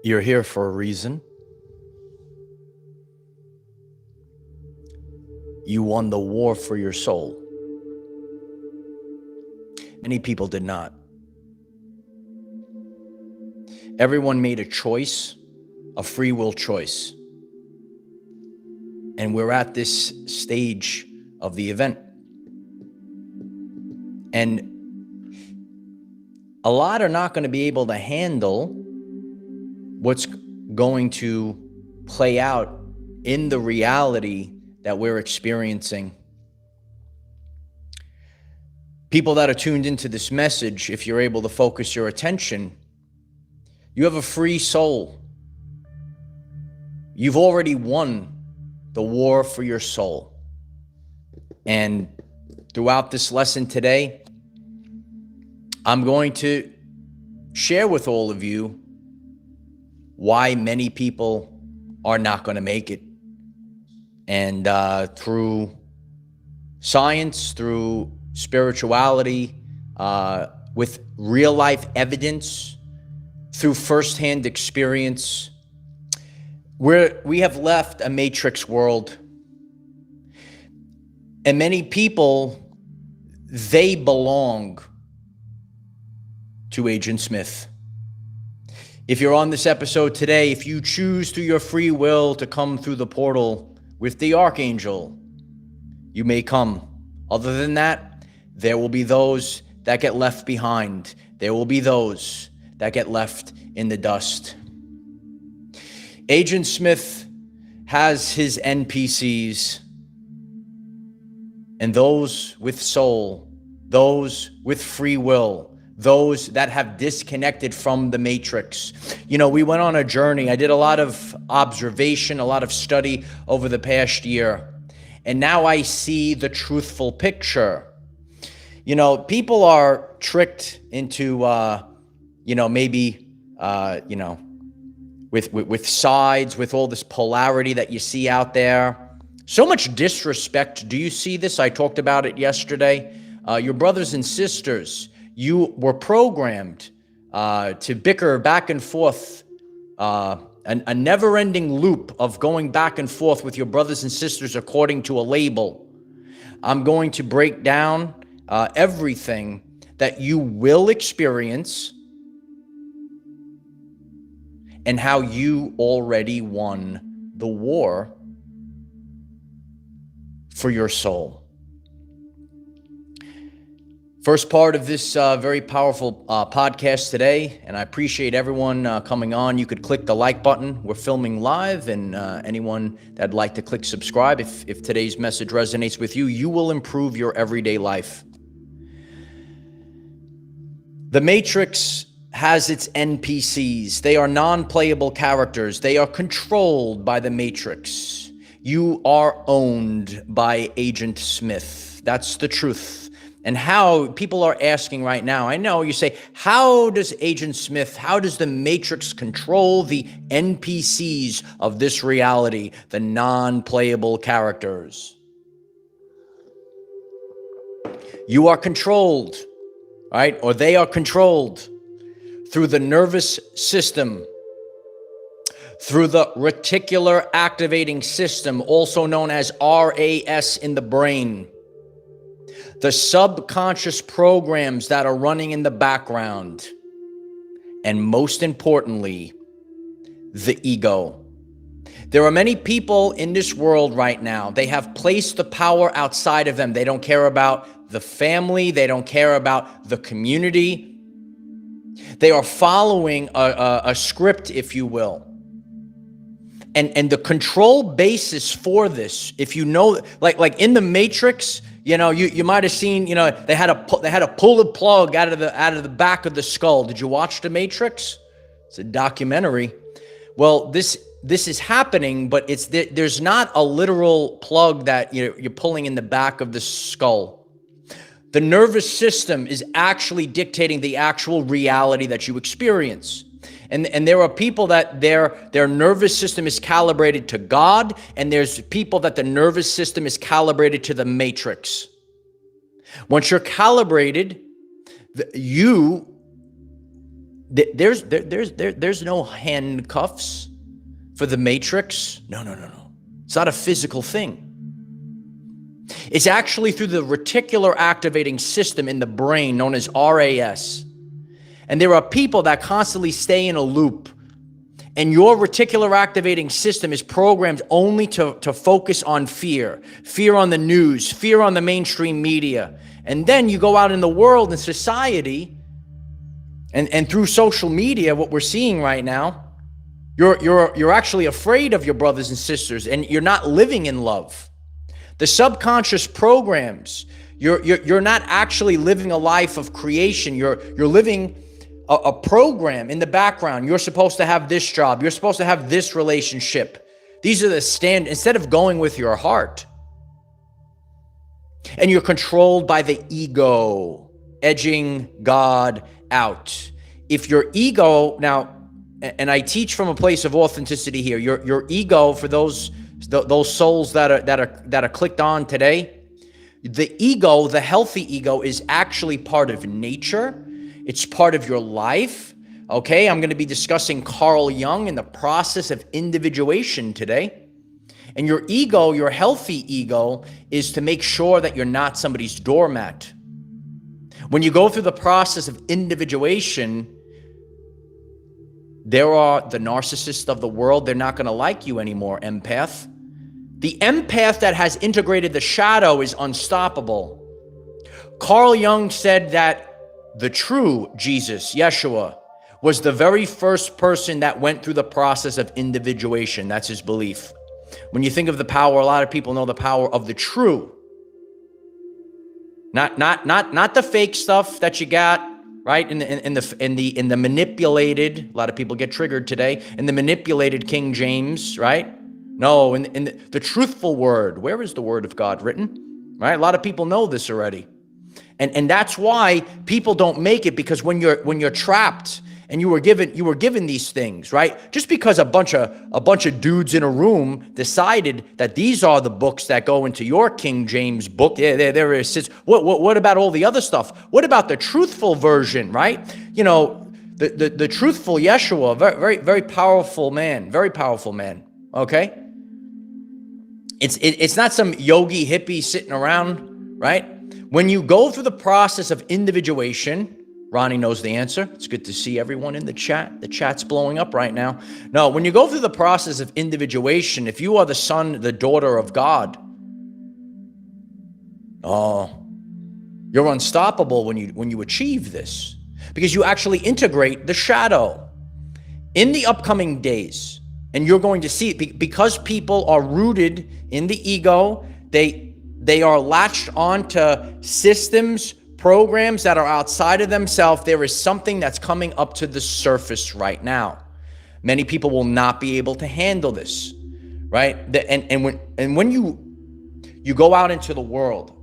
You're here for a reason. You won the war for your soul. Many people did not. Everyone made a choice, a free will choice. And we're at this stage of the event. And a lot are not going to be able to handle what's going to play out in the reality that we're experiencing. People that are tuned into this message, if you're able to focus your attention, you have a free soul. You've already won the war for your soul. And throughout this lesson today, I'm going to share with all of you why many people are not going to make it. And through science, through spirituality, with real life evidence, through firsthand experience, we have left a matrix world. And many people, they belong to Agent Smith. If you're on this episode today, if you choose through your free will to come through the portal with the Archangel, you may come. Other than that, there will be those that get left behind. There will be those that get left in the dust. Agent Smith has his NPCs, and those with soul, those with free will, those that have disconnected from the matrix. You know, we went on a journey. I did a lot of observation, a lot of study over the past year, and now I see the truthful picture. You know, people are tricked into, with sides, with all this polarity that you see out there. So much disrespect. Do you see this? I talked about it yesterday. Your brothers and sisters, you were programmed to bicker back and forth, a never-ending loop of going back and forth with your brothers and sisters according to a label. I'm going to break down everything that you will experience and how you already won the war for your soul. First part of this very powerful podcast today, and I appreciate everyone coming on. You could click the like button. We're filming live, and anyone that'd like to click subscribe, if today's message resonates with you, you will improve your everyday life. The Matrix has its NPCs. They are non-playable characters. They are controlled by the Matrix. You are owned by Agent Smith. That's the truth. And how people are asking right now, I know you say, how does Agent Smith, how does the Matrix control the NPCs of this reality, the non-playable characters? You are controlled, right? Or they are controlled through the nervous system, through the reticular activating system, also known as RAS in the brain. The subconscious programs that are running in the background, and most importantly, the ego. There are many people in this world right now, they have placed the power outside of them. They don't care about the family. They don't care about the community. They are following a script, if you will. And the control basis for this, if you know, like in the Matrix, you know, you might have seen, you know, they had to pull the plug out of the back of the skull. Did you watch The Matrix? It's a documentary. Well, this is happening, but there's not a literal plug that you're pulling in the back of the skull. The nervous system is actually dictating the actual reality that you experience. And there are people that their nervous system is calibrated to God, and there's people that the nervous system is calibrated to the Matrix. Once you're calibrated, There's no handcuffs for the matrix. No. It's not a physical thing. It's actually through the reticular activating system in the brain known as RAS. And there are people that constantly stay in a loop. And your reticular activating system is programmed only to focus on fear. Fear on the news, fear on the mainstream media. And then you go out in the world and society, and through social media, what we're seeing right now, you're actually afraid of your brothers and sisters, and you're not living in love. The subconscious programs, you're not actually living a life of creation. You're living a program in the background. You're supposed to have this job. You're supposed to have this relationship. These are the instead of going with your heart. And you're controlled by the ego, edging God out. If your ego, now, and I teach from a place of authenticity here, your ego, for those souls that are clicked on today, the ego, the healthy ego, is actually part of nature. It's part of your life. Okay, I'm going to be discussing Carl Jung and the process of individuation today. And your ego, your healthy ego, is to make sure that you're not somebody's doormat. When you go through the process of individuation, there are the narcissists of the world. They're not going to like you anymore, empath. The empath that has integrated the shadow is unstoppable. Carl Jung said that the true Jesus, Yeshua, was the very first person that went through the process of individuation. That's his belief. When you think of the power, a lot of people know the power of the true. Not the fake stuff that you got, right? In the manipulated, a lot of people get triggered today, in the manipulated King James, right? No, in the truthful word. Where is the word of God written? Right? A lot of people know this already. And that's why people don't make it, because when you're trapped and you were given these things, right? Just because a bunch of dudes in a room decided that these are the books that go into your King James book. There it sits. What about all the other stuff? What about the truthful version, right? You know, the truthful Yeshua, very, very powerful man, very powerful man. Okay, it's not some yogi hippie sitting around, right? When you go through the process of individuation, Ronnie knows the answer. It's good to see everyone in the chat. The chat's blowing up right now. No, when you go through the process of individuation, if you are the son, the daughter of God, you're unstoppable when you achieve this, because you actually integrate the shadow in the upcoming days. And you're going to see it, because people are rooted in the ego. They are latched onto systems, programs that are outside of themselves. There is something that's coming up to the surface right now. Many people will not be able to handle this, right? And when you go out into the world,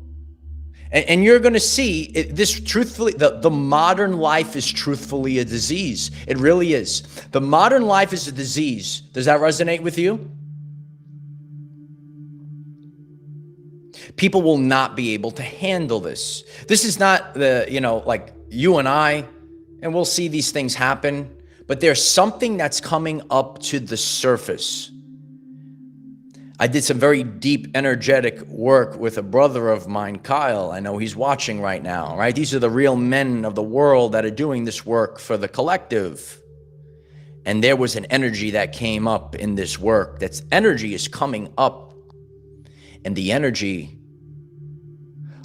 and you're going to see this truthfully, the modern life is truthfully a disease. It really is. The modern life is a disease. Does that resonate with you? People will not be able to handle this. This is not like you and I, and we'll see these things happen, but there's something that's coming up to the surface. I did some very deep, energetic work with a brother of mine, Kyle. I know he's watching right now, right? These are the real men of the world that are doing this work for the collective. And there was an energy that came up in this work. That energy is coming up. And the energy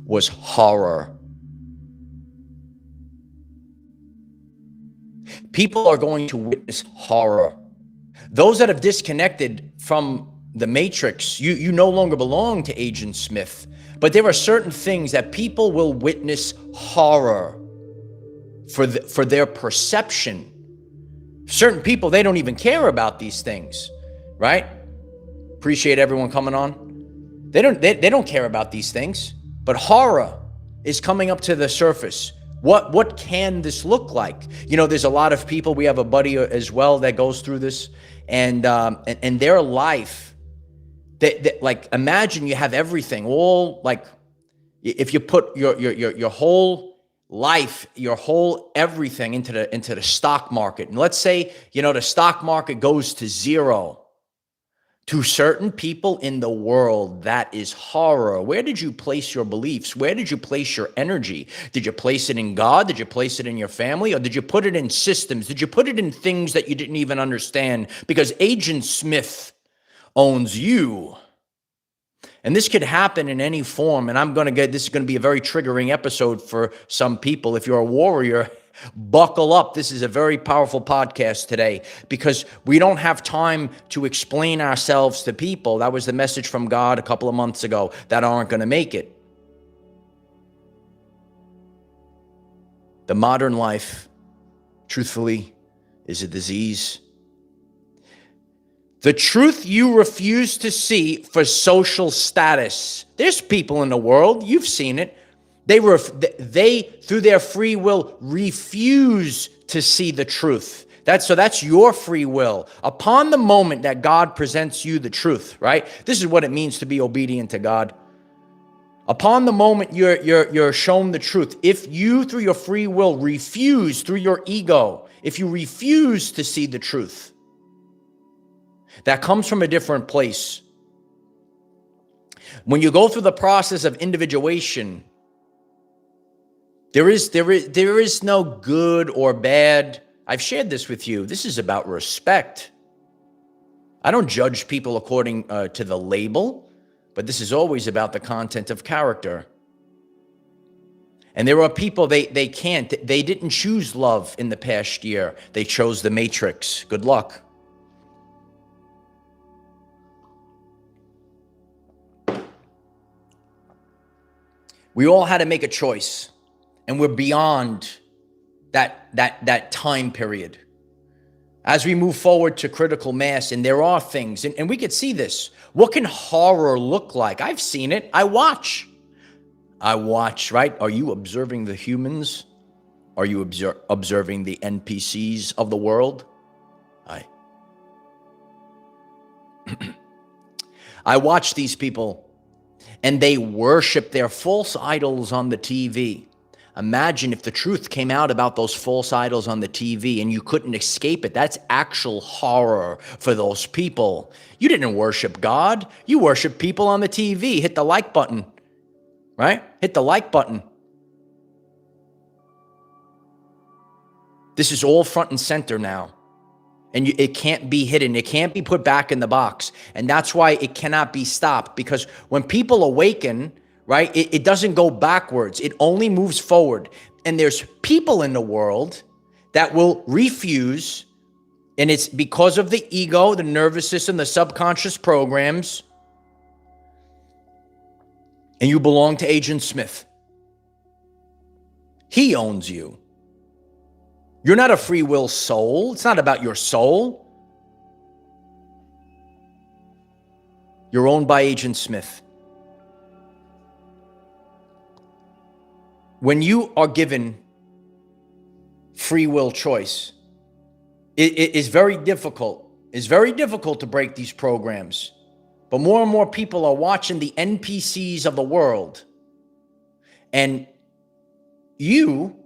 was horror. People are going to witness horror. Those that have disconnected from the matrix, you no longer belong to Agent Smith, but there are certain things that people will witness horror for their perception. Certain people, they don't even care about these things, right? Appreciate everyone coming on. They don't care about these things, but horror is coming up to the surface. What can this look like? You know, there's a lot of people. We have a buddy as well that goes through this, and their life. That like, imagine you have everything, all like, if you put your whole life, your whole everything into the stock market. And let's say, the stock market goes to zero. To certain people in the world, that is horror. Where did you place your beliefs? Where did you place your energy? Did you place it in God? Did you place it in your family? Or did you put it in systems? Did you put it in things that you didn't even understand? Because Agent Smith owns you. And this could happen in any form. And this is going to be a very triggering episode for some people. If you're a warrior, buckle up. This is a very powerful podcast today because we don't have time to explain ourselves to people. That was the message from God a couple of months ago that aren't going to make it. The modern life, truthfully, is a disease. The truth you refuse to see for social status. There's people in the world, you've seen it. They, through their free will, refuse to see the truth. That's your free will. Upon the moment that God presents you the truth, right? This is what it means to be obedient to God. Upon the moment you're shown the truth, if you, through your free will, refuse, through your ego, if you refuse to see the truth, that comes from a different place. When you go through the process of individuation, there is no good or bad. I've shared this with you. This is about respect. I don't judge people according to the label, but this is always about the content of character. And there are people, they didn't choose love in the past year. They chose the matrix. Good luck. We all had to make a choice, and we're beyond that time period. As we move forward to critical mass, and there are things, and we could see this. What can horror look like? I've seen it. I watch, right? Are you observing the humans? Are you observing the NPCs of the world? I watch these people, and they worship their false idols on the TV. Imagine if the truth came out about those false idols on the TV and you couldn't escape it. That's actual horror for those people. You didn't worship God. You worship people on the TV. Hit the like button, right? Hit the like button. This is all front and center now. And it can't be hidden. It can't be put back in the box. And that's why it cannot be stopped. Because when people awaken, right, it doesn't go backwards. It only moves forward. And there's people in the world that will refuse. And it's because of the ego, the nervous system, the subconscious programs. And you belong to Agent Smith. He owns you. You're not a free will soul. It's not about your soul. You're owned by Agent Smith. When you are given free will choice, it is very difficult. It's very difficult to break these programs. But more and more people are watching the NPCs of the world. And you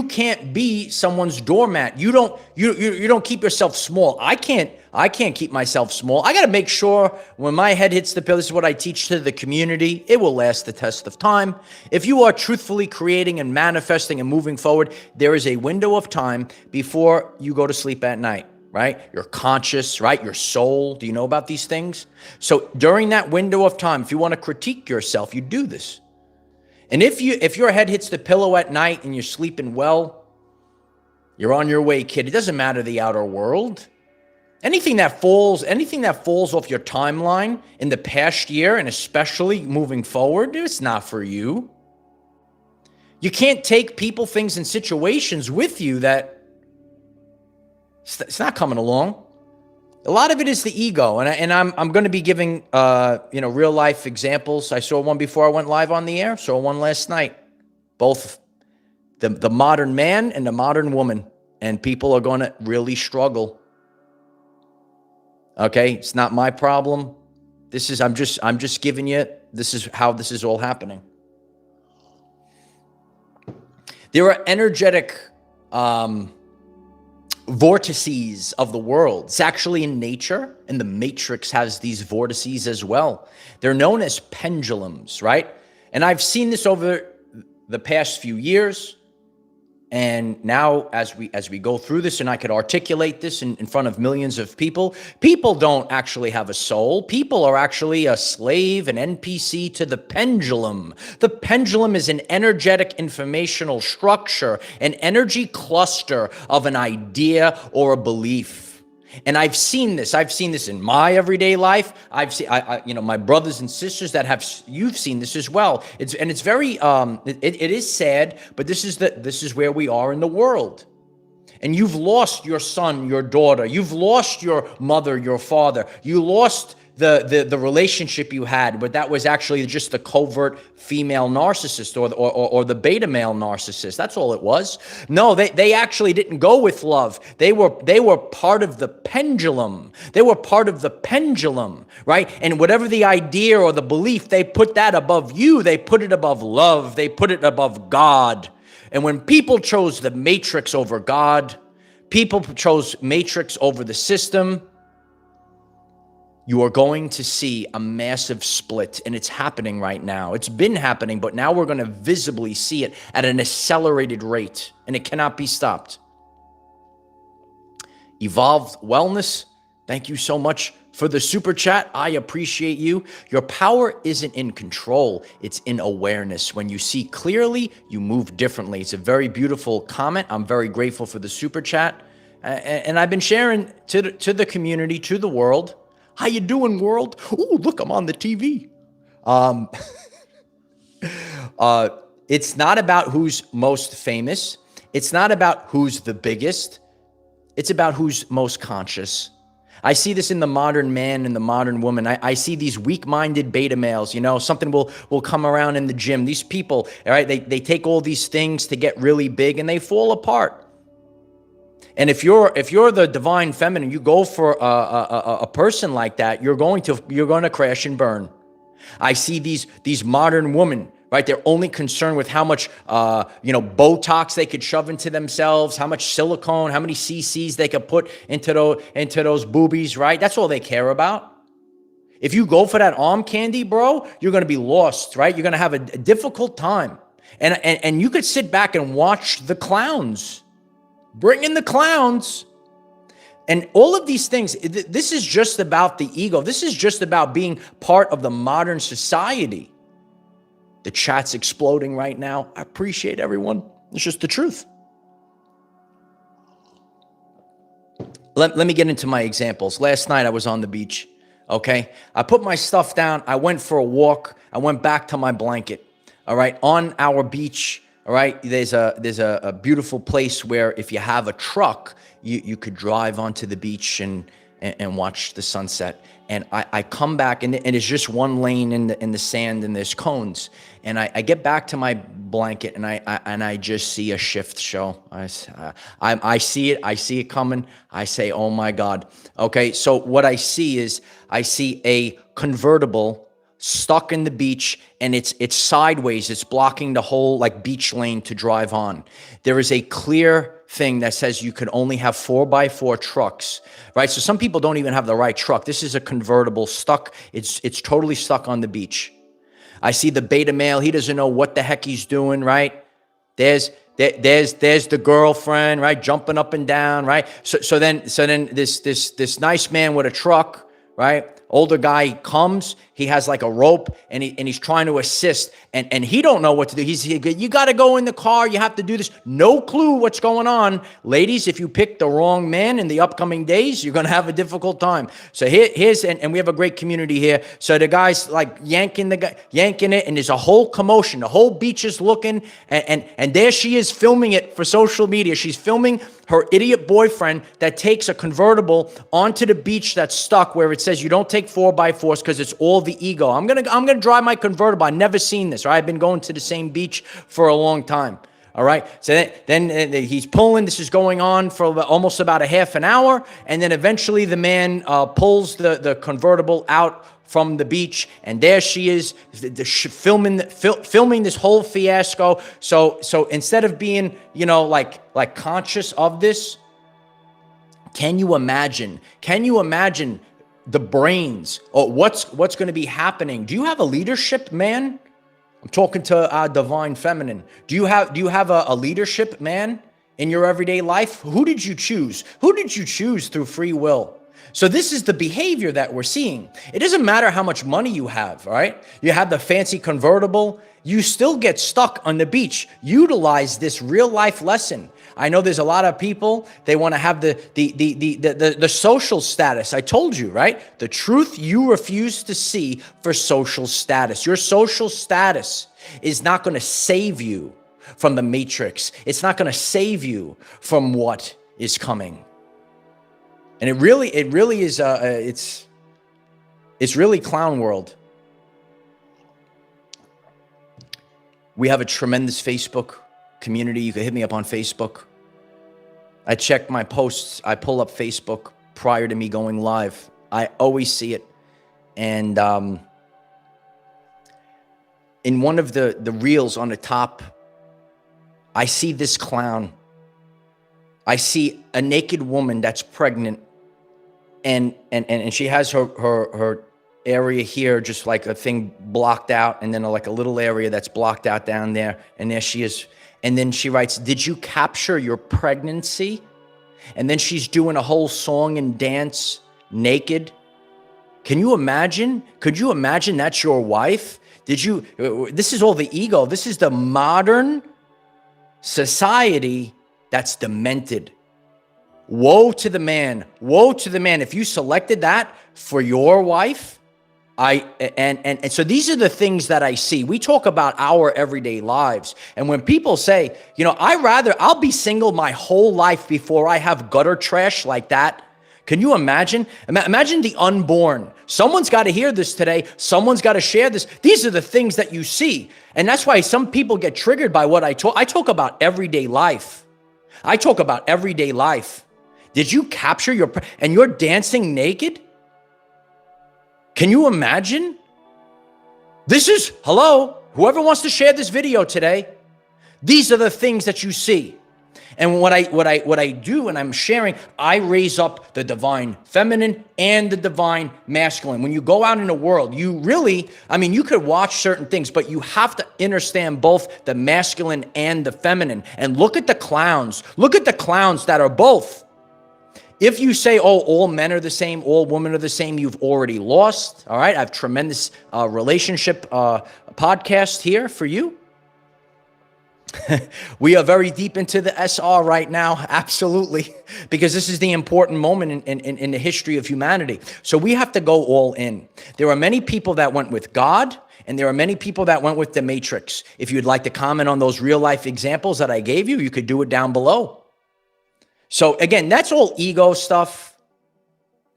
can't be someone's doormat. You don't keep yourself small. I can't keep myself small. I got to make sure when my head hits the pillow, this is what I teach to the community. It will last the test of time. If you are truthfully creating and manifesting and moving forward, there is a window of time before you go to sleep at night, right? Your conscious, right? Your soul. Do you know about these things? So during that window of time, if you want to critique yourself, you do this. And if your head hits the pillow at night and you're sleeping well, you're on your way, kid. It doesn't matter the outer world. Anything that falls off your timeline in the past year, and especially moving forward, it's not for you. You can't take people, things, and situations with you that it's not coming along. A lot of it is the ego, and I'm going to be giving real life examples. I saw one before I went live on the air. Saw one last night. Both the modern man and the modern woman, and people are going to really struggle. Okay, it's not my problem. I'm just giving you. This is how this is all happening. There are energetic vortices of the world. It's actually in nature, and the matrix has these vortices as well. They're known as pendulums, right? And I've seen this over the past few years. And now as we go through this, and I could articulate this in front of millions of people, people don't actually have a soul. People are actually a slave, an NPC to the pendulum. The pendulum is an energetic informational structure, an energy cluster of an idea or a belief. And I've seen this. I've seen this in my everyday life. I've seen, my brothers and sisters you've seen this as well. It's very, it is sad, but this is where we are in the world. And you've lost your son, your daughter. You've lost your mother, your father. You lost the relationship you had, but that was actually just the covert female narcissist or the beta male narcissist. That's all it was. No, they actually didn't go with love. They were part of the pendulum. They were part of the pendulum, right? And whatever the idea or the belief, they put that above you. They put it above love. They put it above God. And when people chose the matrix over God, people chose matrix over the system, you are going to see a massive split, and it's happening right now. It's been happening, but now we're going to visibly see it at an accelerated rate, and it cannot be stopped. Evolved Wellness, thank you so much for the super chat. I appreciate you. Your power isn't in control. It's in awareness. When you see clearly, you move differently. It's a very beautiful comment. I'm very grateful for the super chat. And I've been sharing to the community, to the world. How you doing, world? Ooh, look, I'm on the TV. It's not about who's most famous. It's not about who's the biggest. It's about who's most conscious. I see this in the modern man and the modern woman. I see these weak-minded beta males, something will come around in the gym. These people, all right, they take all these things to get really big and they fall apart. And if you're the divine feminine, you go for a person like that, you're going to crash and burn. I see these modern women, right? They're only concerned with how much Botox they could shove into themselves, how much silicone, how many cc's they could put into those boobies, right? That's all they care about. If you go for that arm candy, bro, you're going to be lost, right? You're going to have a difficult time. And you could sit back and watch the clowns. Bring in the clowns. And all of these things, this is just about the ego. This is just about being part of the modern society. The chat's exploding right now. I appreciate everyone. It's just the truth. Let me get into my examples. Last night I was on the beach, okay? I put my stuff down. I went for a walk. I went back to my blanket, all right? On our beach, all right, there's a beautiful place where if you have a truck, you could drive onto the beach and watch the sunset. And I come back, and it's just one lane in the sand, and there's cones. And I get back to my blanket, and I just see a shift show. I see it. I see it coming. I say, oh my God. Okay, so what I see is a convertible stuck in the beach, and it's sideways. It's blocking the whole beach lane to drive on. There is a clear thing that says you could only have 4x4 trucks, right? So some people don't even have the right truck. This is a convertible stuck. It's totally stuck on the beach. I see the beta male. He doesn't know what the heck he's doing, right? There's the girlfriend, right? Jumping up and down, right? So then this nice man with a truck, right? Older guy comes, he has a rope, and he's trying to assist, and he don't know what to do. You got to go in the car. You have to do this. No clue what's going on. Ladies, if you pick the wrong man in the upcoming days, you're going to have a difficult time. So here's we have a great community here. So the guy's yanking it, and there's a whole commotion. The whole beach is looking, and there she is filming it for social media. She's filming her idiot boyfriend that takes a convertible onto the beach that's stuck, where it says you don't take 4x4s because it's all the ego. I'm gonna drive my convertible. I've never seen this. Right? I've been going to the same beach for a long time. All right. So then he's pulling. This is going on for almost about a half an hour. And then eventually the man pulls the convertible out from the beach. And there she is filming this whole fiasco. So instead of being, like conscious of this, can you imagine the brains or what's going to be happening? Do you have a leadership, man? I'm talking to our divine feminine. Do you have a leadership, man, in your everyday life? Who did you choose? Who did you choose through free will? So this is the behavior that we're seeing. It doesn't matter how much money you have, all right? You have the fancy convertible. You still get stuck on the beach. Utilize this real life lesson. I know there's a lot of people, they want to have the social status. I told you, right? The truth you refuse to see for social status. Your social status is not going to save you from the matrix. It's not going to save you from what is coming. And it really is, it's really clown world. We have a tremendous Facebook community. You can hit me up on Facebook. I check my posts. I pull up Facebook prior to me going live. I always see it. And in one of the reels on the top, I see this clown. I see a naked woman that's pregnant, and she has her area here, just like a thing blocked out, and then like a little area that's blocked out down there, and there she is. And then she writes, "Did you capture your pregnancy?" And then she's doing a whole song and dance naked. Can you imagine? Could you imagine that's your wife? This is all the ego. This is the modern society that's demented. Woe to the man. Woe to the man. If you selected that for your wife, and so these are the things that I see. We talk about our everyday lives. And when people say, I'll be single my whole life before I have gutter trash like that. Can you imagine? Imagine the unborn. Someone's got to hear this today. Someone's got to share this. These are the things that you see. And that's why some people get triggered by what I talk. I talk about everyday life. I talk about everyday life. Did you capture and you're dancing naked? Can you imagine? Whoever wants to share this video today, these are the things that you see. And what I do when I'm sharing, I raise up the divine feminine and the divine masculine. When you go out in the world, you could watch certain things, but you have to understand both the masculine and the feminine. And look at the clowns. Look at the clowns that are both. If you say, all men are the same, all women are the same, you've already lost. All right. I have tremendous relationship podcast here for you. We are very deep into the SR right now. Absolutely. Because this is the important moment in the history of humanity. So we have to go all in. There are many people that went with God, and there are many people that went with the Matrix. If you'd like to comment on those real life examples that I gave you, you could do it down below. So again, that's all ego stuff.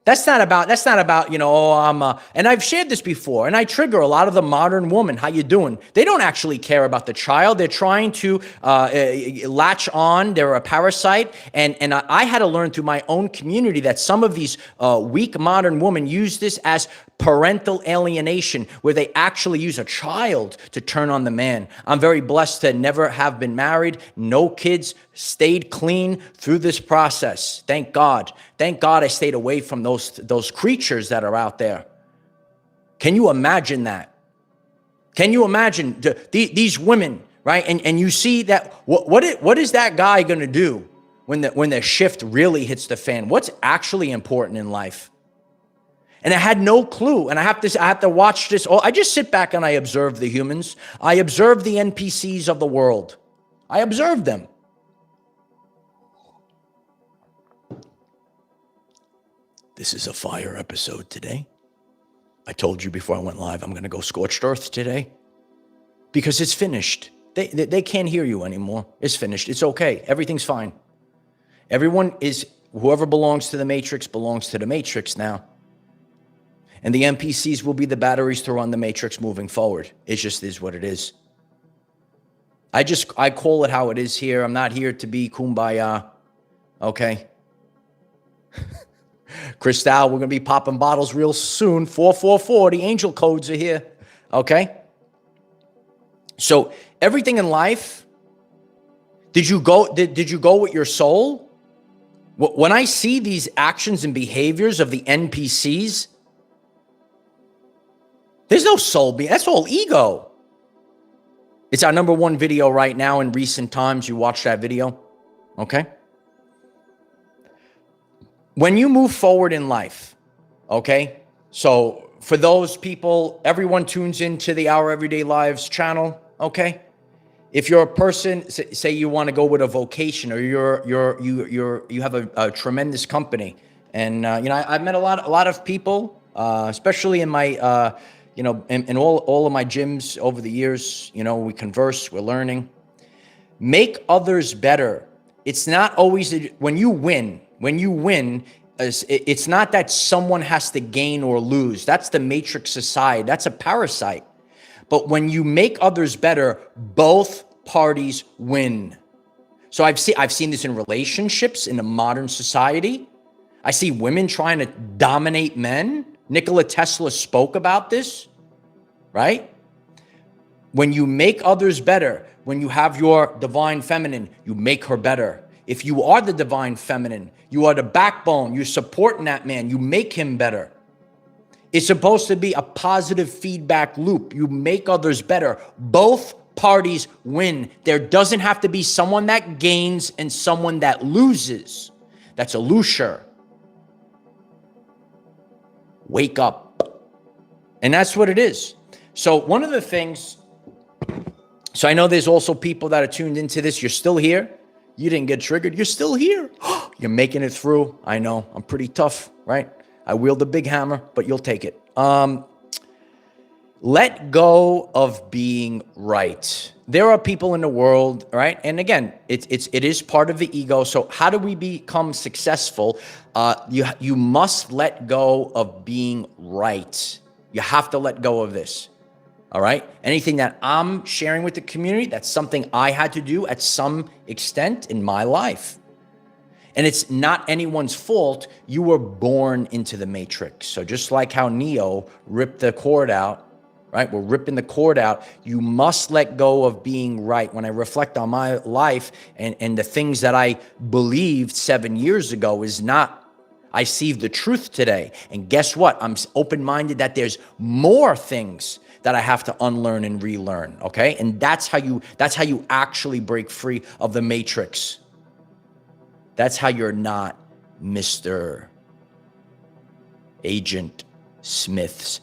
That's not about, and I've shared this before, and I trigger a lot of the modern woman. How you doing? They don't actually care about the child. They're trying to latch on. They're a parasite. And I had to learn through my own community that some of these weak modern women use this as parental alienation, where they actually use a child to turn on the man. I'm very blessed to never have been married, no kids, stayed clean through this process. Thank God. Thank God I stayed away from those creatures that are out there. Can you imagine that? Can you imagine these women, right? And you see that, what is that guy going to do when the shift really hits the fan? What's actually important in life? And I had no clue. And I have to watch this. I just sit back and I observe the humans. I observe the NPCs of the world. I observe them. This is a fire episode today. I told you before I went live, I'm going to go scorched earth today because it's finished. They can't hear you anymore. It's finished. It's okay. Everything's fine. Whoever belongs to the Matrix now. And the NPCs will be the batteries to run the Matrix moving forward. It just is what it is. I call it how it is here. I'm not here to be kumbaya. Okay. Cristal, we're going to be popping bottles real soon. 444, the angel codes are here. Okay. So everything in life, did you go with your soul? When I see these actions and behaviors of the NPCs, there's no soul being, that's all ego. It's our #1 video right now in recent times. You watch that video. Okay. When you move forward in life, okay? So for those people, everyone tunes into the Our Everyday Lives channel, okay? If you're a person, say you want to go with a vocation, or you have a tremendous company, and I've met a lot of people, especially in my in all of my gyms over the years. We converse, we're learning. Make others better. It's not always when you win. When you win, it's not that someone has to gain or lose. That's the matrix society. That's a parasite. But when you make others better, both parties win. So I've seen this in relationships in the modern society. I see women trying to dominate men. Nikola Tesla spoke about this, right? When you make others better, when you have your divine feminine, you make her better. If you are the divine feminine, you are the backbone, you're supporting that man, you make him better. It's supposed to be a positive feedback loop. You make others better. Both parties win. There doesn't have to be someone that gains and someone that loses. That's a loser. Wake up. And that's what it is. So one of the things, so I know there's also people that are tuned into this. You're still here. You didn't get triggered. You're still here. You're making it through. I know. I'm pretty tough, right? I wield a big hammer, but you'll take it. Let go of being right. There are people in the world, right? And again, it is part of the ego. So how do we become successful? You must let go of being right. You have to let go of this. All right. Anything that I'm sharing with the community, that's something I had to do at some extent in my life. And it's not anyone's fault. You were born into the matrix. So just like how Neo ripped the cord out, right? We're ripping the cord out. You must let go of being right. When I reflect on my life and the things that I believed 7 years ago is not, I see the truth today. And guess what? I'm open-minded that there's more things that I have to unlearn and relearn, okay? And that's how you actually break free of the matrix. That's how you're not Mr. Agent Smith's.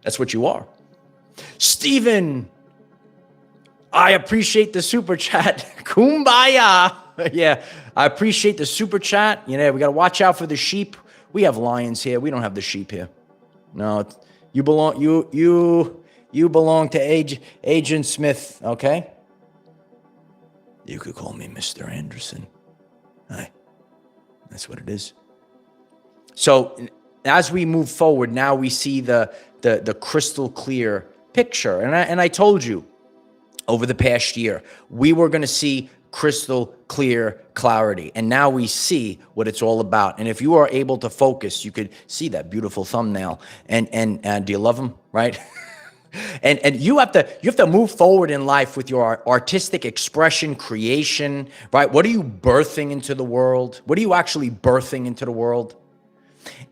That's what you are. Steven, I appreciate the super chat. Kumbaya. Yeah, I appreciate the super chat. We got to watch out for the sheep. We have lions here. We don't have the sheep here. No, you belong to Agent Smith, okay? You could call me Mr. Anderson. Hi. That's what it is. So as we move forward, now we see the crystal clear picture. And I told you over the past year, we were going to see crystal clear clarity. And now we see what it's all about. And if you are able to focus, you could see that beautiful thumbnail. And do you love them, right? And you have to move forward in life with your artistic expression, creation, right? What are you birthing into the world? What are you actually birthing into the world?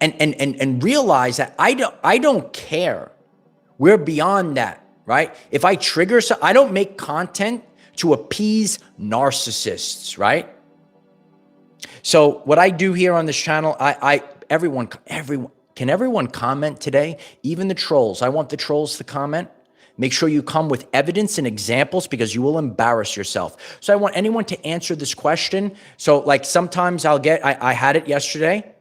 And realize that I don't care. We're beyond that, right? If I trigger, I don't make content to appease narcissists, right? So what I do here on this channel, everyone, can everyone comment today? Even the trolls. I want the trolls to comment. Make sure you come with evidence and examples because you will embarrass yourself. So I want anyone to answer this question. So like sometimes I had it yesterday.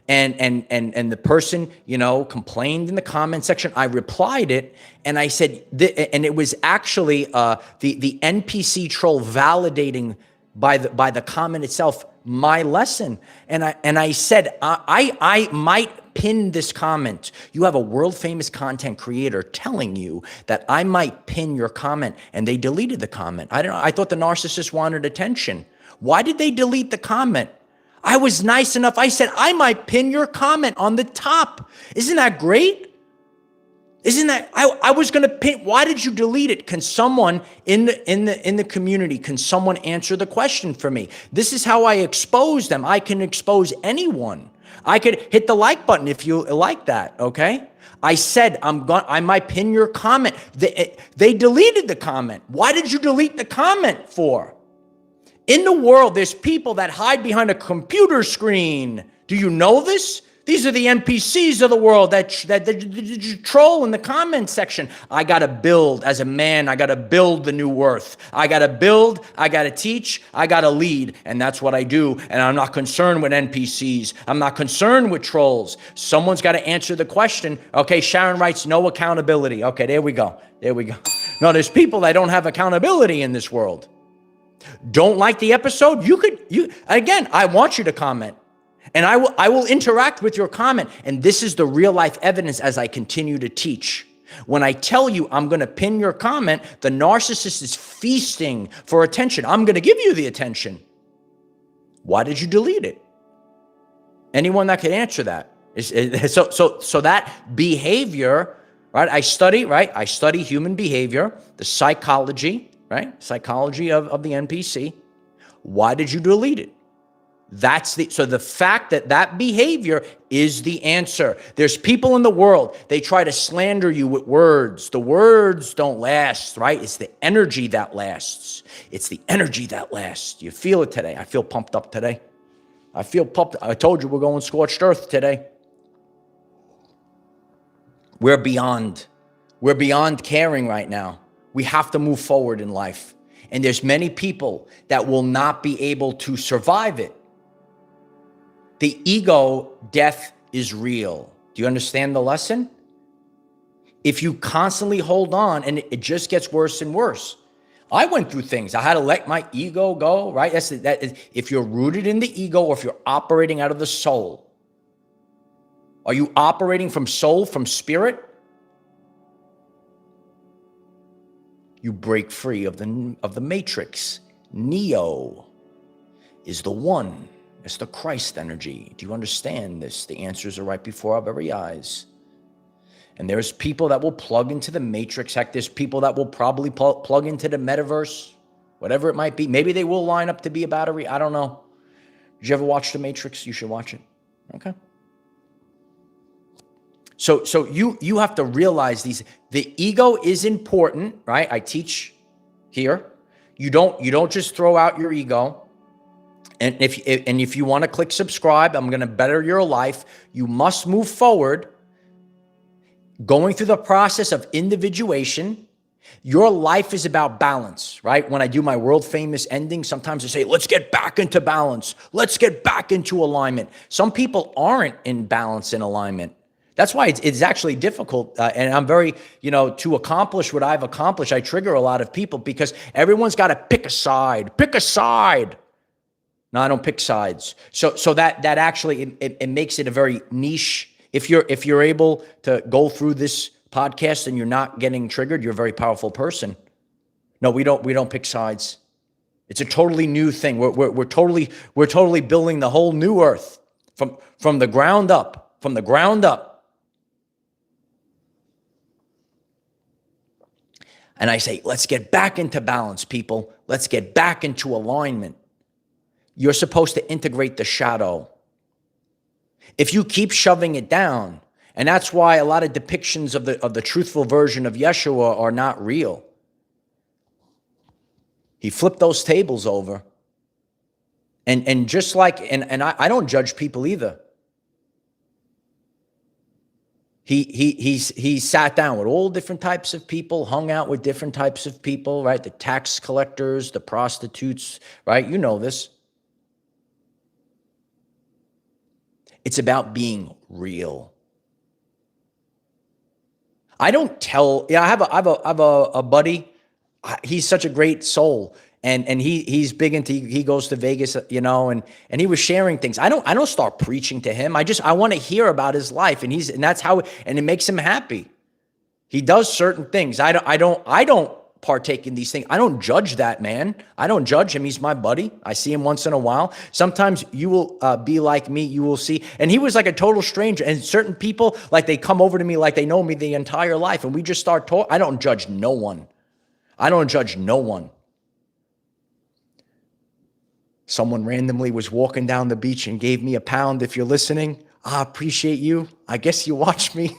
And the person, complained in the comment section. I replied it and I said, and it was actually the NPC troll validating by the comment itself. my lesson. And I said, I might pin this comment. You have a world famous content creator telling you that I might pin your comment, and they deleted the comment. I don't know. I thought the narcissist wanted attention. Why did they delete the comment? I was nice enough. I said, I might pin your comment on the top. Isn't that great? Isn't that, I was going to pin, why did you delete it? Can someone in the community, can someone answer the question for me? This is how I expose them. I can expose anyone. I could hit the like button if you like that, okay? I said, I might pin your comment. They deleted the comment. Why did you delete the comment for? In the world, there's people that hide behind a computer screen. Do you know this? These are the NPCs of the world that troll in the comment section. I got to build as a man. I got to build the new worth. I got to build. I got to teach. I got to lead. And that's what I do. And I'm not concerned with NPCs. I'm not concerned with trolls. Someone's got to answer the question. Okay, Sharon writes, no accountability. Okay, there we go. There we go. No, there's people that don't have accountability in this world. Don't like the episode? Again, I want you to comment. And I will interact with your comment. And this is the real life evidence as I continue to teach. When I tell you I'm going to pin your comment, the narcissist is feasting for attention. I'm going to give you the attention. Why did you delete it? Anyone that could answer that? So that behavior, right? I study human behavior, the psychology, right? Psychology of the NPC. Why did you delete it? So the fact that behavior is the answer. There's people in the world, they try to slander you with words. The words don't last, right? It's the energy that lasts. It's the energy that lasts. You feel it today. I feel pumped up today. I feel pumped. I told you we're going scorched earth today. We're beyond caring right now. We have to move forward in life. And there's many people that will not be able to survive it. The ego death is real. Do you understand the lesson? If you constantly hold on, and it just gets worse and worse. I went through things. I had to let my ego go, right? If you're rooted in the ego, or if you're operating out of the soul. Are you operating from soul, from spirit? You break free of the matrix. Neo is the one. It's the Christ energy. Do you understand this? The answers are right before our very eyes. And there's people that will plug into the matrix. Heck, there's people that will probably plug into the metaverse, whatever it might be. Maybe they will line up to be a battery. I don't know. Did you ever watch The Matrix? You should watch it. Okay. So you have to realize the ego is important, right? I teach here. You don't just throw out your ego. And if you want to click subscribe, I'm going to better your life. You must move forward. Going through the process of individuation. Your life is about balance, right? When I do my world famous ending, sometimes I say, let's get back into balance. Let's get back into alignment. Some people aren't in balance and alignment. That's why it's actually difficult. And I'm very, to accomplish what I've accomplished, I trigger a lot of people because everyone's got to pick a side. Pick a side. No, I don't pick sides. So that actually, it makes it a very niche. If you're able to go through this podcast and you're not getting triggered, you're a very powerful person. No, we don't pick sides. It's a totally new thing. We're totally building the whole new earth from the ground up. From the ground up. And I say, let's get back into balance, people. Let's get back into alignment. You're supposed to integrate the shadow. If you keep shoving it down, and that's why a lot of depictions of the truthful version of Yeshua are not real. He flipped those tables over. And just like, and I don't judge people either. He sat down with all different types of people, hung out with different types of people, right? The tax collectors, the prostitutes, right? You know this. It's about being real. I don't tell. Yeah, I have a buddy. He's such a great soul. And he's big into, he goes to Vegas, and he was sharing things. I don't start preaching to him. I want to hear about his life, and that's how, and it makes him happy. He does certain things. I don't partake in these things. I don't judge that man. I don't judge him. He's my buddy. I see him once in a while. Sometimes you will be like me. You will see. And he was like a total stranger. And certain people, like, they come over to me like they know me the entire life, and we just start talking. I don't judge no one. I don't judge no one. Someone randomly was walking down the beach and gave me £1. If you're listening, I appreciate you. I guess you watch me.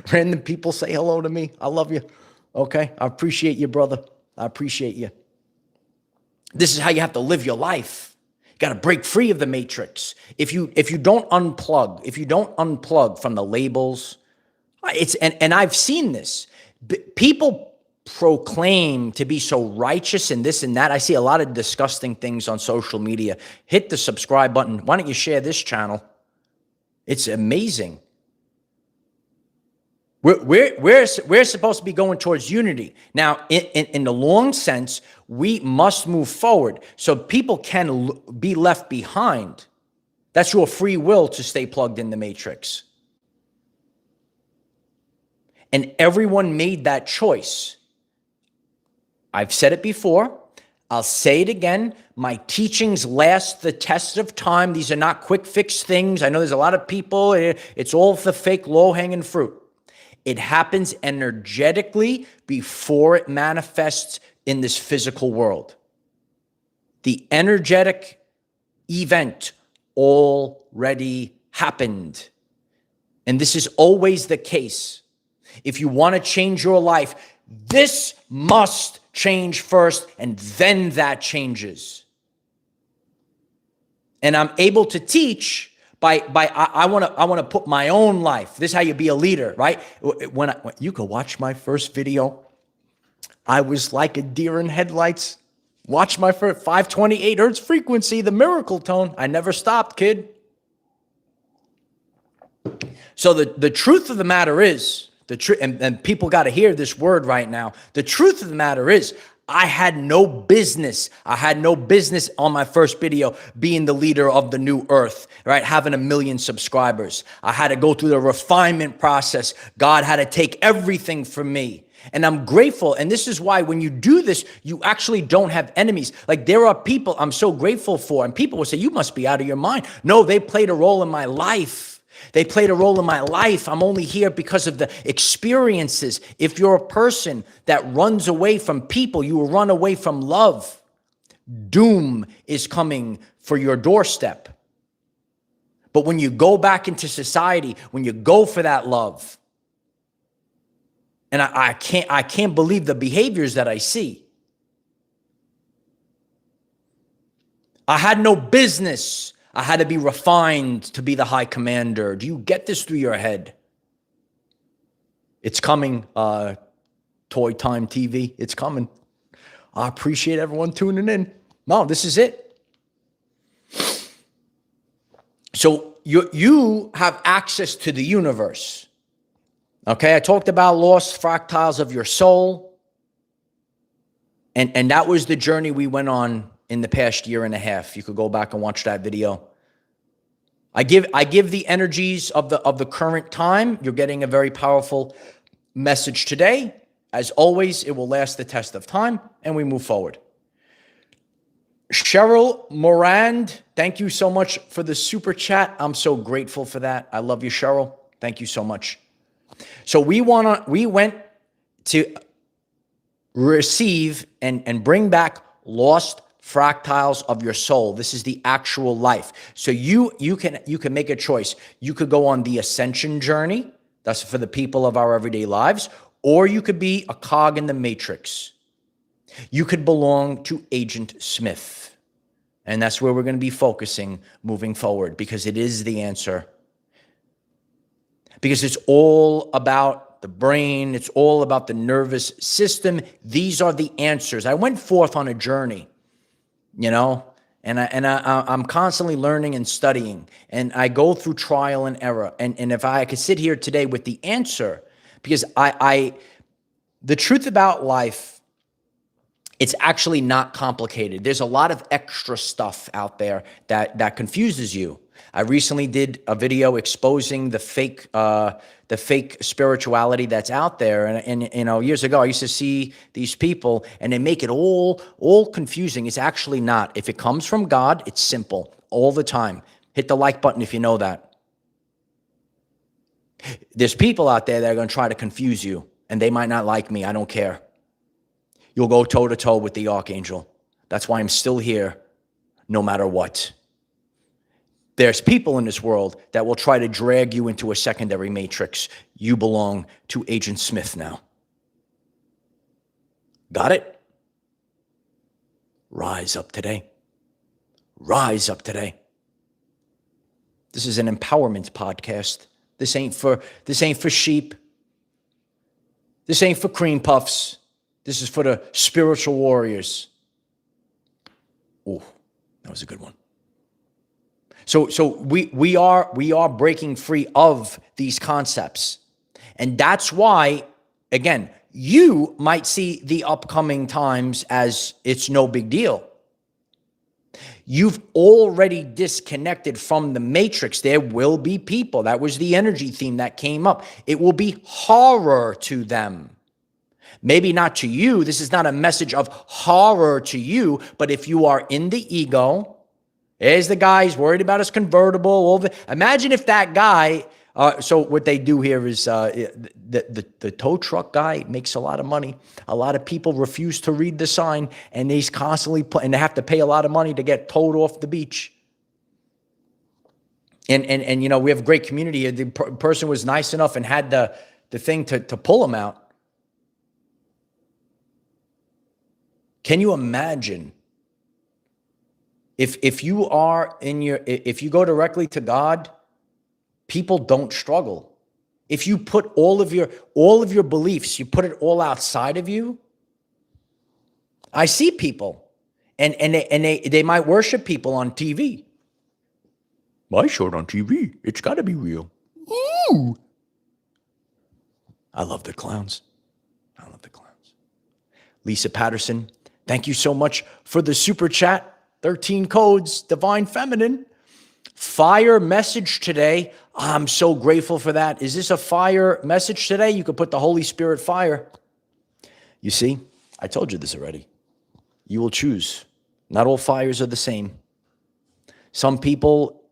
Random people say hello to me. I love you. Okay? I appreciate you, brother. I appreciate you. This is how you have to live your life. You got to break free of the matrix. If you don't unplug from the labels, and I've seen this. People proclaim to be so righteous and this and that. I see a lot of disgusting things on social media. Hit the subscribe button. Why don't you share this channel? It's amazing. We're supposed to be going towards unity. Now, in the long sense, we must move forward so people can be left behind. That's your free will to stay plugged in the matrix. And everyone made that choice. I've said it before. I'll say it again. My teachings last the test of time. These are not quick fix things. I know there's a lot of people. It's all the fake low-hanging fruit. It happens energetically before it manifests in this physical world. The energetic event already happened. And this is always the case. If you want to change your life, this must change first, and then that changes. And I'm able to teach I want to put my own life. This is how you be a leader, right? When you could watch my first video, I was like a deer in headlights. Watch my first 528 hertz frequency, the miracle tone. I never stopped, kid. So the truth of the matter is, and people got to hear this word right now. The truth of the matter is, I had no business on my first video being the leader of the new earth, right? Having 1 million subscribers. I had to go through the refinement process. God had to take everything from me. And I'm grateful. And this is why when you do this, you actually don't have enemies. Like, there are people I'm so grateful for. And people will say, you must be out of your mind. No, they played a role in my life. They played a role in my life. I'm only here because of the experiences. If you're a person that runs away from people, you will run away from love. Doom is coming for your doorstep. But when you go back into society, when you go for that love, and I can't believe the behaviors that I see. I had no business. I had to be refined to be the high commander. Do you get this through your head? It's coming, Toy Time TV. It's coming. I appreciate everyone tuning in. No, this is it. So you have access to the universe. Okay, I talked about lost fractals of your soul. And that was the journey we went on in the past year and a half. You could go back and watch that video. I give the energies of the current time. You're getting a very powerful message today. As always, it will last the test of time, and we move forward. Cheryl Morand, thank you so much for the super chat. I'm so grateful for that. I love you, Cheryl. Thank you so much. So we went to receive and bring back lost fractals of your soul. This is the actual life. So you can make a choice. You could go on the ascension journey. That's for the people of our everyday lives. Or you could be a cog in the matrix. You could belong to Agent Smith. And that's where we're going to be focusing moving forward, because it is the answer. Because it's all about the brain. It's all about the nervous system. These are the answers. I went forth on a journey. And I'm constantly learning and studying, and I go through trial and error. And if I could sit here today with the answer, because the truth about life It's actually not complicated. There's a lot of extra stuff out there that confuses you. I recently did a video exposing the fake spirituality that's out there. And years ago, I used to see these people and they make it all confusing. It's actually not. If it comes from God, it's simple all the time. Hit the like button if you know that. There's people out there that are going to try to confuse you, and they might not like me. I don't care. You'll go toe-to-toe with the archangel. That's why I'm still here, no matter what. There's people in this world that will try to drag you into a secondary matrix. You belong to Agent Smith now. Got it? Rise up today. Rise up today. This is an empowerment podcast. This ain't for sheep. This ain't for cream puffs. This is for the spiritual warriors. Oh, that was a good one. So we are breaking free of these concepts. And that's why, again, you might see the upcoming times as it's no big deal. You've already disconnected from the matrix. There will be people. That was the energy theme that came up. It will be horror to them. Maybe not to you. This is not a message of horror to you. But if you are in the ego, there's the guy, he's worried about his convertible. Imagine if that guy, so what they do here is the tow truck guy makes a lot of money. A lot of people refuse to read the sign, and he's constantly and they have to pay a lot of money to get towed off the beach. And we have a great community. The person was nice enough and had the thing to pull him out. Can you imagine if you go directly to God, people don't struggle. If you put all of your beliefs, you put it all outside of you. I see people and they might worship people on TV. I saw it on TV. It's got to be real. Ooh. I love the clowns. Lisa Patterson, thank you so much for the super chat. 13 codes, Divine Feminine. Fire message today. I'm so grateful for that. Is this a fire message today? You could put the Holy Spirit fire. You see, I told you this already. You will choose. Not all fires are the same. Some people,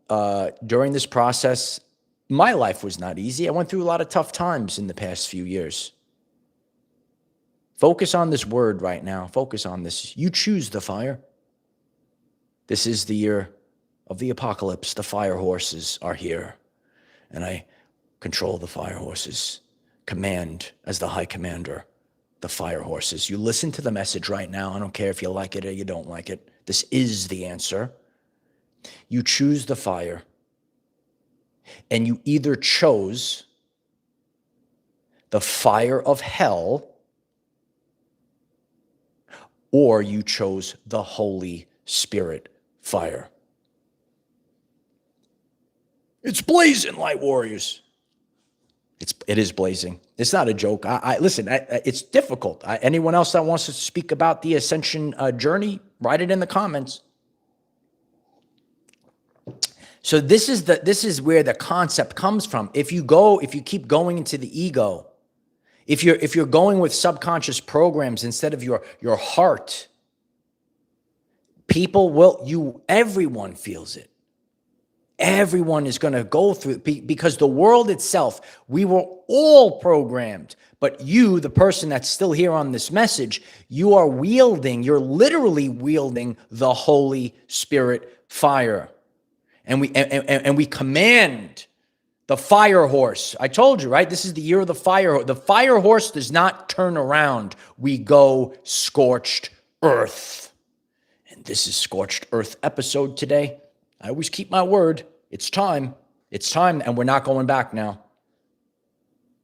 during this process, my life was not easy. I went through a lot of tough times in the past few years. Focus on this word right now. Focus on this. You choose the fire. This is the year of the apocalypse. The fire horses are here. And I control the fire horses. Command as the high commander, the fire horses. You listen to the message right now. I don't care if you like it or you don't like it. This is the answer. You choose the fire. And you either chose the fire of hell or you chose the Holy Spirit fire. It's blazing, light warriors. It is blazing. It's not a joke. Listen, it's difficult. Anyone else that wants to speak about the ascension journey, write it in the comments. So this is where the concept comes from. If you keep going into the ego, if you're going with subconscious programs instead of your heart, everyone feels it. Everyone is going to go through it because the world itself, we were all programmed. But you, the person that's still here on this message, you're literally wielding the Holy Spirit fire. And we command the fire horse. I told you, right? This is the year of the fire horse. The fire horse does not turn around. We go scorched earth. And this is Scorched Earth episode today. I always keep my word. It's time. It's time, and we're not going back now.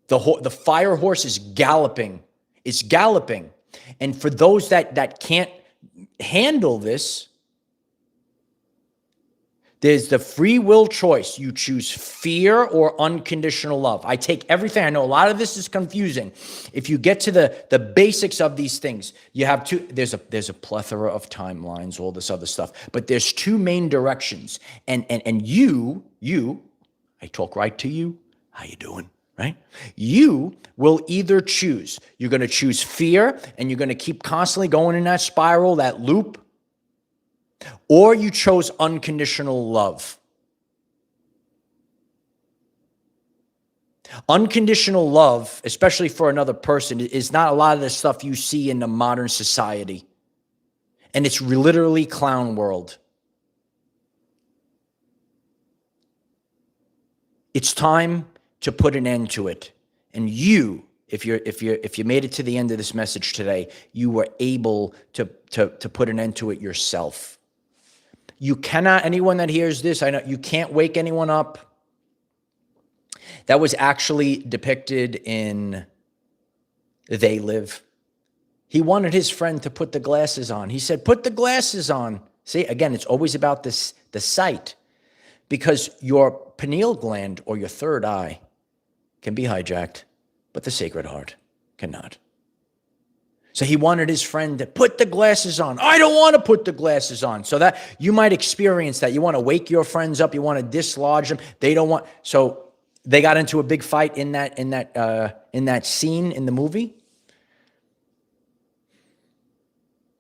The fire horse is galloping. It's galloping. And for those that can't handle this, There's the free will choice. You choose fear or unconditional love. I take everything. I know a lot of this is confusing. If you get to the basics of these things, you have two. There's a plethora of timelines, all this other stuff. But there's two main directions. And you, I talk right to you. How you doing? Right? You will either choose. You're going to choose fear, and you're going to keep constantly going in that spiral, that loop. Or you chose unconditional love. Unconditional love, especially for another person, is not a lot of the stuff you see in the modern society. And it's literally clown world. It's time to put an end to it. And you, if you made it to the end of this message today, you were able to put an end to it yourself. You cannot, anyone that hears this, I know you can't wake anyone up. That was actually depicted in They Live. He wanted his friend to put the glasses on. He said, put the glasses on. See, again, it's always about the sight, because your pineal gland or your third eye can be hijacked, but the Sacred Heart cannot. So he wanted his friend to put the glasses on. I don't want to put the glasses on. So that you might experience that. You want to wake your friends up. You want to dislodge them. They don't want. So they got into a big fight in that scene in the movie.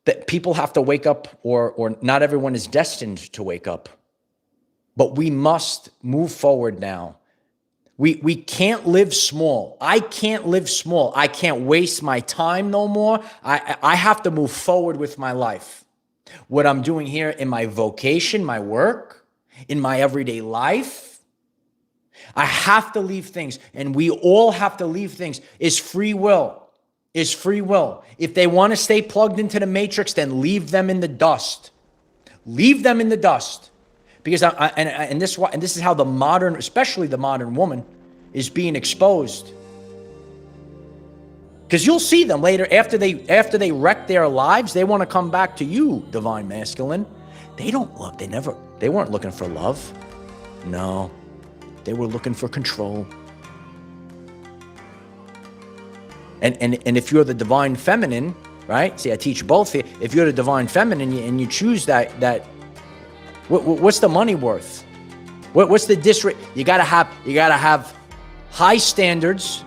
That people have to wake up, or not everyone is destined to wake up. But we must move forward now. We can't live small. I can't live small. I can't waste my time no more. I have to move forward with my life. What I'm doing here in my vocation, my work, in my everyday life, I have to leave things, and we all have to leave things. Is free will. Is free will. If they want to stay plugged into the matrix, then leave them in the dust. Leave them in the dust. Because this is how the modern, especially the modern woman, is being exposed. Because you'll see them later after they wreck their lives, they want to come back to you, divine masculine. They don't love. They weren't looking for love. No, they were looking for control. And if you're the divine feminine, right? See, I teach both here. If you're the divine feminine and you choose that. What's the money worth? What's the district? You gotta have high standards.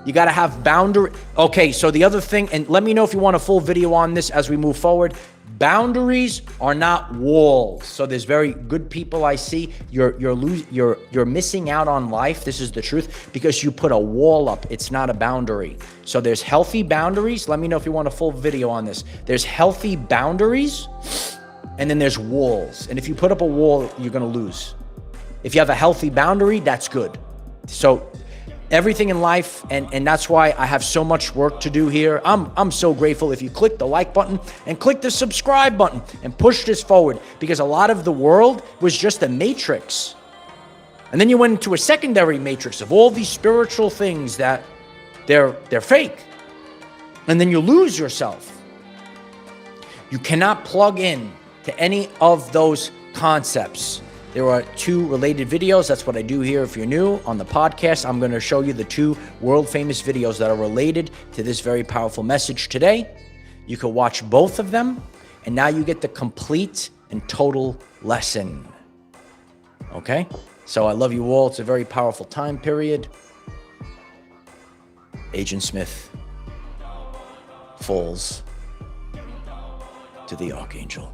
You gotta have boundary. Okay, so the other thing, and let me know if you want a full video on this as we move forward. Boundaries are not walls. So there's very good people I see. You're missing out on life. This is the truth, because you put a wall up. It's not a boundary. So there's healthy boundaries. Let me know if you want a full video on this. There's healthy boundaries. And then there's walls. And if you put up a wall, you're going to lose. If you have a healthy boundary, that's good. So everything in life, and that's why I have so much work to do here. I'm so grateful if you click the like button and click the subscribe button and push this forward, because a lot of the world was just a matrix. And then you went into a secondary matrix of all these spiritual things that they're fake. And then you lose yourself. You cannot plug in to any of those concepts. There are two related videos. That's what I do here. If you're new on the podcast, I'm going to show you the two world famous videos that are related to this very powerful message today. You can watch both of them, and now you get the complete and total lesson. Okay? So I love you all. It's a very powerful time period. Agent Smith falls to the Archangel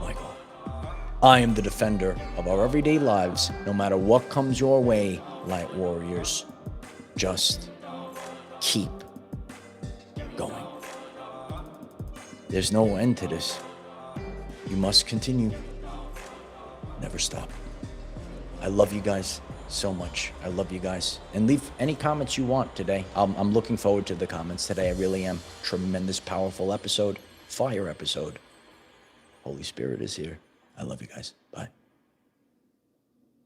Michael. I am the defender of our everyday lives. No matter what comes your way, light warriors, just keep going. There's no end to this. You must continue. Never stop. I love you guys so much. I love you guys. And leave any comments you want today. I'm looking forward to the comments today. I really am. Tremendous, powerful episode. Fire episode. Holy Spirit is here. I love you guys. Bye.